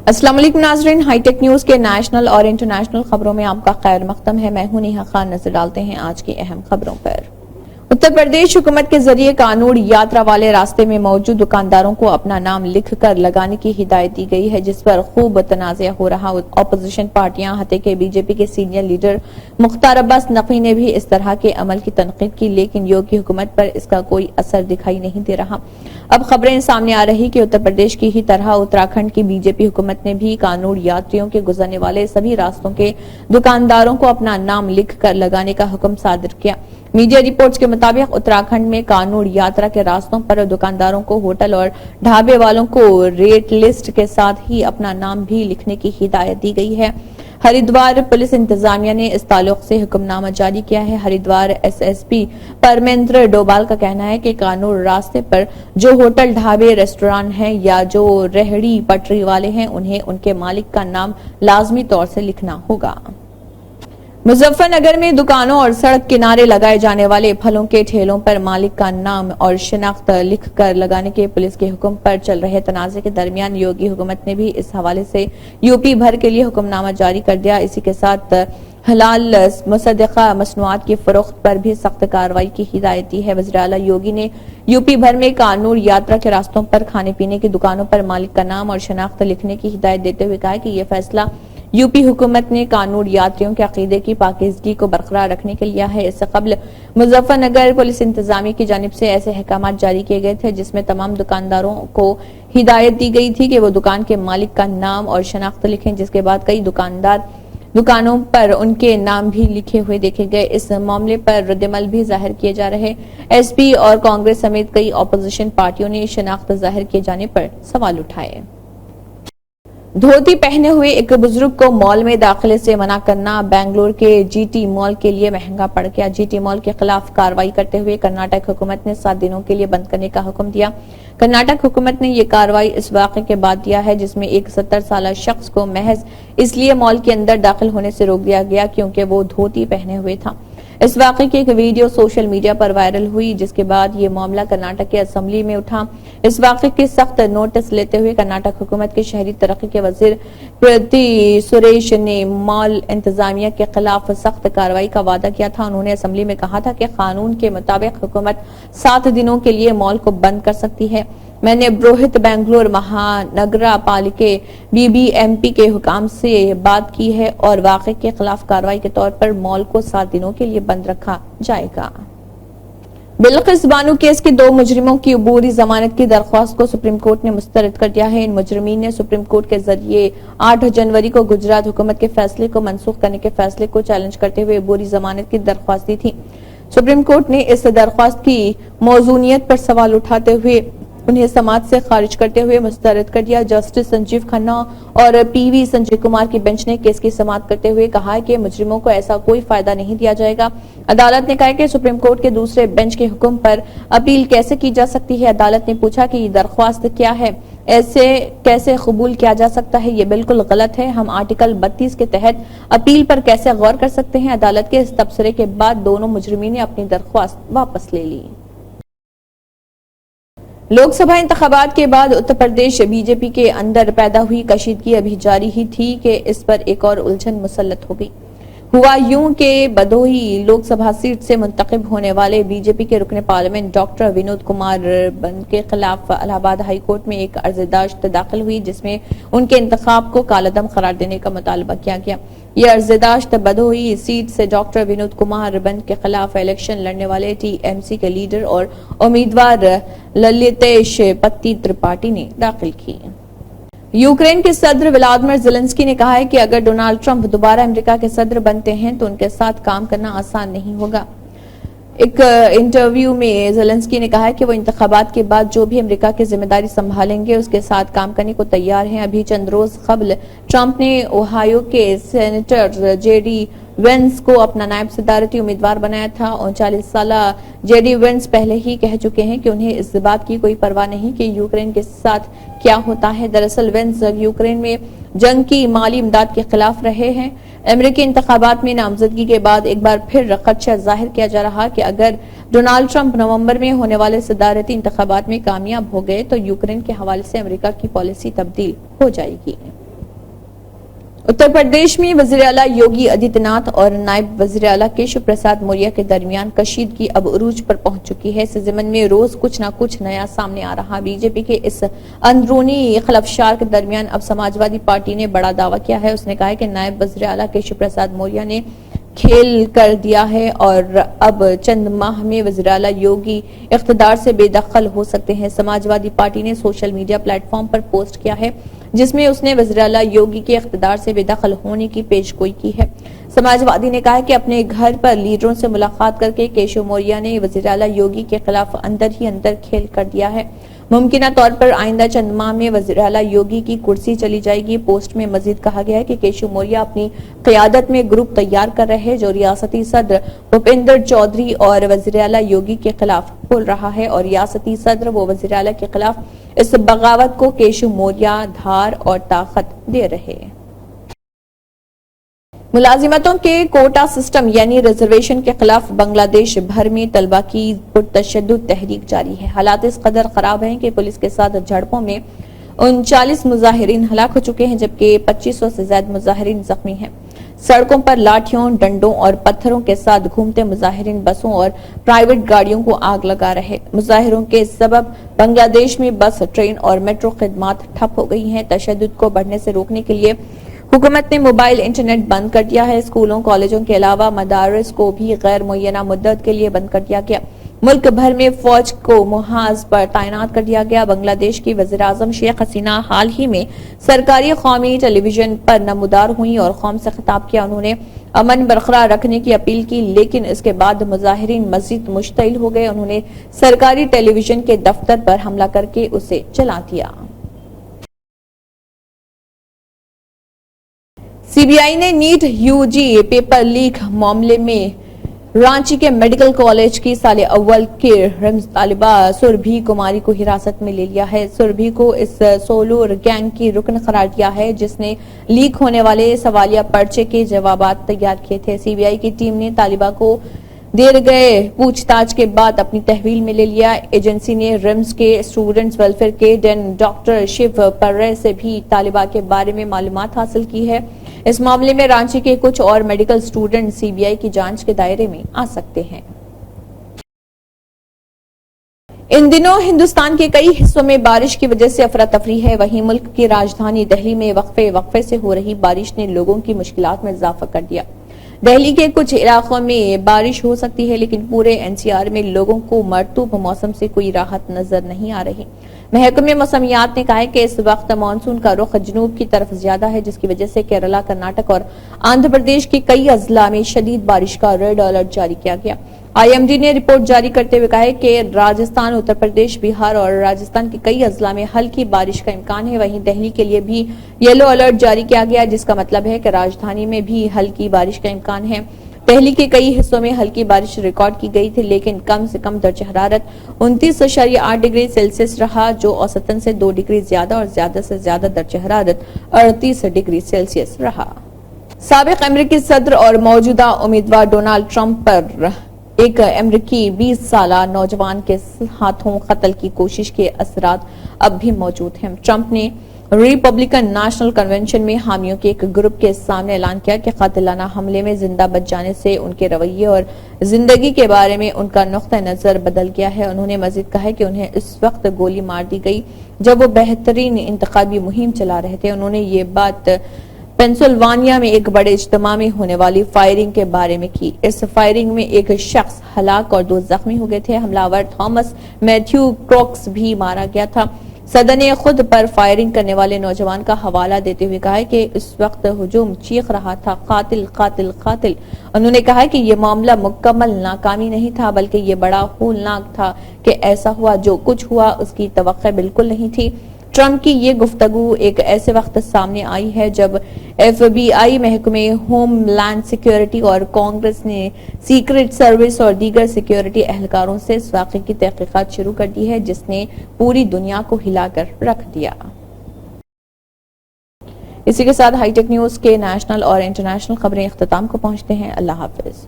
अस्सलाम वालेकुम नाज़रीन, हाईटेक न्यूज के नेशनल और इंटरनेशनल खबरों में आपका खैर मकदम है। मैं हूं नेहा खान। नजर डालते हैं आज की अहम खबरों पर। उत्तर प्रदेश हुकूमत के जरिए कानून यात्रा वाले रास्ते में मौजूद दुकानदारों को अपना नाम लिख कर लगाने की हिदायत दी गई है, जिस पर खूब तनाज़ा हो रहा। अपोजिशन पार्टियां हते के बीजेपी के सीनियर लीडर मुख्तार अब्बास नकवी ने भी इस तरह के अमल की तनकीद की, लेकिन योगी हुकूमत पर इसका कोई असर दिखाई नहीं दे रहा। अब खबरें सामने आ रही कि उत्तर प्रदेश की ही तरह उत्तराखंड की बीजेपी हुकूमत ने भी कानून यात्रियों के गुजरने वाले सभी रास्तों के दुकानदारों को अपना नाम लिख कर लगाने का हुक्म सादिर किया। मीडिया रिपोर्ट्स के मुताबिक उत्तराखंड में कानून यात्रा के रास्तों पर दुकानदारों को होटल और ढाबे वालों को रेट लिस्ट के साथ ही अपना नाम भी लिखने की हिदायत दी गई है। हरिद्वार पुलिस इंतजामिया ने इस ताल्लुक से हुक्मनामा जारी किया है। हरिद्वार एसएसपी परमेंद्र डोभाल का कहना है कि कानून रास्ते पर जो होटल ढाबे रेस्टोरेंट हैं या जो रेहड़ी पटरी वाले हैं, उन्हें उनके मालिक का नाम लाजमी तौर से लिखना होगा। मुजफ्फरनगर में दुकानों और सड़क किनारे लगाए जाने वाले फलों के ठेलों पर मालिक का नाम और शिनाख्त लिख कर लगाने के पुलिस के हुक्म पर चल रहे तनाजे के दरमियान योगी हुकूमत ने भी इस हवाले से यूपी भर के लिए हुक्मनामा जारी कर दिया। इसी के साथ हलाल मुसद्दक़ा मसनूआत की फरोख्त पर भी सख्त कार्रवाई की हिदायत दी है। वज़ीर आला योगी ने यूपी भर में कानून यात्रा के रास्तों पर खाने पीने की दुकानों पर मालिक का नाम और शिनाख्त लिखने की हिदायत देते हुए कहा कि यह फैसला यूपी हुकूमत ने कानून यात्रियों के अकीदे की पाकीज़गी को बरकरार रखने के लिया है। इससे कबल मुजफ्फरनगर पुलिस इंतजामिया की जानिब से ऐसे अहकाम जारी किए गए थे, जिसमें तमाम दुकानदारों को हिदायत दी गई थी कि वो दुकान के मालिक का नाम और शनाख्त लिखें, जिसके बाद कई दुकानदार दुकानों पर उनके नाम भी लिखे हुए देखे गए। इस मामले पर रद्दमल भी जाहिर किए जा रहे। एसपी और कांग्रेस समेत कई अपोजिशन पार्टियों ने शनाख्त जाहिर किए जाने पर सवाल उठाए। धोती पहने हुए एक बुजुर्ग को मॉल में दाखिले से मना करना बेंगलुरु के जीटी मॉल के लिए महंगा पड़ गया। जीटी मॉल के खिलाफ कार्रवाई करते हुए कर्नाटक हुकूमत ने 7 दिनों के लिए बंद करने का हुक्म दिया। कर्नाटक हुकूमत ने यह कार्रवाई इस वाक़े के बाद दिया है, जिसमें एक 70 साल शख्स को महज इसलिए मॉल के अंदर दाखिल होने से रोक दिया गया क्योंकि वो धोती पहने हुए था। इस वाक़े की एक वीडियो सोशल मीडिया पर वायरल हुई, जिसके बाद ये मामला कर्नाटक के असेंबली में उठा। इस वाक़े के सख्त नोटिस लेते हुए कर्नाटक हुकूमत के शहरी तरक्की के वजीर प्रति सुरेश ने मॉल इंतजामिया के खिलाफ सख्त कार्रवाई का वादा किया था। उन्होंने असेंबली में कहा था कि कानून के मुताबिक हुकूमत 7 दिनों के लिए मॉल को बंद कर सकती है। मैंने बृहत बेंगलुरु महानगरा पालिके बीबीएमपी के हुकाम से बात की है और वाक़े के खिलाफ कार्रवाई के तौर पर मॉल को 7 दिनों के लिए बंद रखा जाएगा। बिल्किस बानो केस के 2 मुजरिमों की अबूरी जमानत की दरख्वास्त को सुप्रीम कोर्ट ने मुस्तरद कर दिया है। इन मुजरिमीन ने सुप्रीम कोर्ट के जरिए 8 जनवरी को गुजरात हुकूमत के फैसले को मनसूख करने के फैसले को चैलेंज करते हुए अबूरी जमानत की दरख्वास्त दी थी। सुप्रीम कोर्ट ने इस दरख्वास्त की मौजूनियत पर सवाल उठाते हुए उन्हें समाज से खारिज करते हुए मुस्तरद कर दिया। जस्टिस संजीव खन्ना और पीवी संजय कुमार की बेंच ने केस की समाअत करते हुए कहा कि मुजरिमों को ऐसा कोई फायदा नहीं दिया जाएगा। अदालत ने कहा कि सुप्रीम कोर्ट के दूसरे बेंच के हुक्म पर अपील कैसे की जा सकती है। अदालत ने पूछा कि ये दरख्वास्त क्या है, ऐसे कैसे कबूल किया जा सकता है, ये बिल्कुल गलत है। हम आर्टिकल 32 के तहत अपील पर कैसे गौर कर सकते हैं। अदालत के इस तबसरे के बाद दोनों मुजरिमीन ने अपनी दरख्वास्त वापस ले ली। लोकसभा इंतखाबात के बाद उत्तर प्रदेश बीजेपी के अंदर पैदा हुई कशीदगी अभी जारी ही थी कि इस पर एक और उलझन मुसल्लत हो गई। हुआ यूं के बदोही लोकसभा सीट से मुंतखब होने वाले बीजेपी के रुकने पार्लियामेंट डॉक्टर विनोद कुमार बंद के खिलाफ इलाहाबाद हाई कोर्ट में एक अर्ज़दाश्त दाखिल हुई, जिसमें उनके इंतखाब को कालादम करार देने का मुतालबा किया गया। ये अर्ज़दाश्त बदोही सीट से डॉक्टर विनोद कुमार बंद के खिलाफ इलेक्शन लड़ने वाले टीएमसी के लीडर और उम्मीदवार ललितेश पत्ती त्रिपाठी ने दाखिल की। यूक्रेन के सदर व्लादिमीर ज़ेलेंस्की ने कहा है कि अगर डोनाल्ड ट्रंप दोबारा अमेरिका के सदर बनते हैं तो उनके साथ काम करना आसान नहीं होगा। एक इंटरव्यू में ज़ेलेंस्की ने कहा है कि वो इंतखाबात के बाद जो भी अमेरिका की जिम्मेदारी संभालेंगे उसके साथ काम करने को तैयार हैं। अभी चंद रोज कबल ट्रंप ने ओहायो के सेनेटर जेडी वेंस को अपना नायब सदारती उम्मीदवार बनाया था। 39 साल जेडी वेंस पहले ही कह चुके हैं कि उन्हें इस बात की कोई परवाह नहीं कि यूक्रेन के साथ क्या होता है। दरअसल वेंस यूक्रेन में जंग की माली इमदाद के खिलाफ रहे हैं। अमेरिकी इंतखाबात में नामजदगी के बाद एक बार फिर खदशा जाहिर किया जा रहा कि अगर डोनाल्ड ट्रंप नवंबर में होने वाले सदारती इंतखाबात में कामयाब हो गए तो यूक्रेन के हवाले से अमेरिका की पॉलिसी तब्दील हो जाएगी। उत्तर प्रदेश में वज़ीर आला योगी आदित्यनाथ और नायब वज़ीर आला केशव प्रसाद मौर्य के दरमियान कशीदगी अब उरूज पर पहुंच चुकी है। इस ज़मन में रोज कुछ न कुछ नया सामने आ रहा। बीजेपी के इस अंदरूनी खलफशार के दरमियान अब समाजवादी पार्टी ने बड़ा दावा किया है। उसने कहा है कि नायब वज़ीर आला केशव प्रसाद मौर्य ने खेल कर दिया है और अब चंद माह में वज़ीर आला योगी इख्तिदार से बेदखल हो सकते हैं। समाजवादी पार्टी ने सोशल मीडिया प्लेटफॉर्म पर पोस्ट किया है जिसमें उसने वज़ीर आला योगी के इख्तिदार से बेदखल होने की पेशगोई की है। समाजवादी ने कहा कि अपने घर पर लीडरों से मुलाकात करके केशव मौर्य ने वज़ीर आला योगी के खिलाफ अंदर ही अंदर खेल कर दिया है। मुमकिना तौर पर आइंदा चंद माह में वज़ीर आला योगी की कुर्सी चली जाएगी। पोस्ट में मजीद कहा गया है कि केशव मौर्य अपनी क़यादत में ग्रुप तैयार कर रहे हैं जो रियासती सदर भूपेंद्र चौधरी और वज़ीर आला योगी के खिलाफ बोल रहा है और रियासती सदर व वज़ीर आला के खिलाफ इस बगावत को केशव मौर्य धार और ताकत दे रहे हैं। मुलाजिमतों के कोटा सिस्टम यानी रिजर्वेशन के खिलाफ बांग्लादेश भर में तलबा की पुरतशद्दुद तहरीक जारी है। हालात इस कदर खराब हैं कि पुलिस के साथ झड़पों में 39 मुजाहिरीन हलाक हो चुके हैं जबकि 2500 से ज्यादा मुजाहिरीन जख्मी हैं। सड़कों पर लाठियों, डंडों और पत्थरों के साथ घूमते मुजाहिरीन बसों और प्राइवेट गाड़ियों को आग लगा रहे। मुजाहिरों के सबब बांग्लादेश में बस, ट्रेन और मेट्रो खिदमात ठप हो गई हैं। तशद्दुद को बढ़ने से रोकने के लिए हुकूमत ने मोबाइल इंटरनेट बंद कर दिया है। स्कूलों, कॉलेजों के अलावा मदारिस को भी गैर मुय्यना मुद्दत के लिए बंद कर दिया गया। मुल्क भर में फौज को मुहाज पर तैनात कर दिया गया। बांग्लादेश की वज़ीर आज़म शेख हसीना हाल ही में सरकारी कौमी टेलीविजन पर नमूदार हुई और कौम से खिताब किया। उन्होंने अमन बरकरार रखने की अपील की लेकिन इसके बाद मुजाहिरीन मजीद मुश्तइल हो गए। उन्होंने सरकारी टेलीविजन के दफ्तर पर हमला करके उसे जला दिया। सीबीआई ने नीट यूजी पेपर लीक मामले में रांची के मेडिकल कॉलेज की साले अव्वल के रिम्स तालिबा सुरभि कुमारी को हिरासत में ले लिया है। सुरभि को इस सोलूर गैंग की रुकन करार दिया है जिसने लीक होने वाले सवालिया पर्चे के जवाबात तैयार किए थे। सीबीआई की टीम ने तालिबा को देर गए पूछताछ के बाद अपनी तहवील में ले लिया। एजेंसी ने रिम्स के स्टूडेंट्स वेलफेयर के डेन डॉक्टर शिव पर्रे से भी तालिबा के बारे में मालूमात हासिल की है। इस मामले में रांची के कुछ और मेडिकल स्टूडेंट सीबीआई की जांच के दायरे में आ सकते हैं। इन दिनों हिंदुस्तान के कई हिस्सों में बारिश की वजह से अफरा तफरी है। वहीं मुल्क की राजधानी दिल्ली में वक्फे से हो रही बारिश ने लोगों की मुश्किलात में इजाफा कर दिया। दिल्ली के कुछ इलाकों में बारिश हो सकती है लेकिन पूरे एनसीआर में लोगों को मरतूब मौसम से कोई राहत नजर नहीं आ रही। महकमे मौसमियात ने कहा है कि इस वक्त मानसून का रुख जनूब की तरफ ज्यादा है जिसकी वजह से केरला, कर्नाटक और आंध्र प्रदेश के कई अजला में शदीद बारिश का रेड अलर्ट जारी किया गया। आईएमडी ने रिपोर्ट जारी करते हुए कहा है कि राजस्थान, उत्तर प्रदेश, बिहार और राजस्थान के कई अजला में हल्की बारिश का इम्कान है। वहीं दिल्ली के लिए भी येलो अलर्ट जारी किया गया जिसका मतलब है कि राजधानी में भी हल्की बारिश का इम्कान है। दिल्ली के कई हिस्सों में हल्की बारिश रिकॉर्ड की गई थी लेकिन कम से कम दर्ज हरारत 29.8 डिग्री सेल्सियस रहा जो औसतन से 2 डिग्री ज्यादा और ज्यादा से ज्यादा दर्ज हरारत 38 डिग्री सेल्सियस रहा। साबिक अमेरिकी सदर और मौजूदा उम्मीदवार डोनाल्ड ट्रंप पर एक अमेरिकी 20 साला नौजवान के हाथों कत्ल की कोशिश के असरात अब भी मौजूद हैं। ट्रंप ने रिपब्लिकन नेशनल कन्वेंशन में हामियों के एक ग्रुप के सामने ऐलान किया कि कातिलाना हमले में जिंदा बच जाने से उनके रवैये और जिंदगी के बारे में उनका नुक्ता नजर बदल गया है। उन्होंने मजीद कहा कि उन्हें इस वक्त गोली मार दी गई जब वो बेहतरीन इंतखाबी मुहिम चला रहे थे। उन्होंने ये बात पेंसिल्वानिया में एक बड़े इज्तिमा में होने वाली फायरिंग के बारे में की। इस फायरिंग में एक शख्स हलाक और 2 जख्मी हो गए थे। हमलावर थॉमस मैथ्यू क्रॉक्स भी मारा गया था। सदर ने खुद पर फायरिंग करने वाले नौजवान का हवाला देते हुए कहा कि इस वक्त हुजूम चीख रहा था, कातिल कातिल कातिल। उन्होंने कहा कि यह मामला मुकम्मल नाकामी नहीं था बल्कि ये बड़ा होलनाक था कि ऐसा हुआ। जो कुछ हुआ उसकी तवक्को बिल्कुल नहीं थी। ट्रंप की ये गुफ्तगू एक ऐसे वक्त सामने आई है जब FBI, महकमे होमलैंड सिक्योरिटी और कांग्रेस ने सीक्रेट सर्विस और दीगर सिक्योरिटी एहलकारों से इस वाक़े की तहकीकात शुरू कर दी है जिसने पूरी दुनिया को हिलाकर रख दिया। इसी के साथ हाईटेक न्यूज के नेशनल और इंटरनेशनल खबरें इख्तिताम को पहुंचते हैं। अल्लाह हाफिज।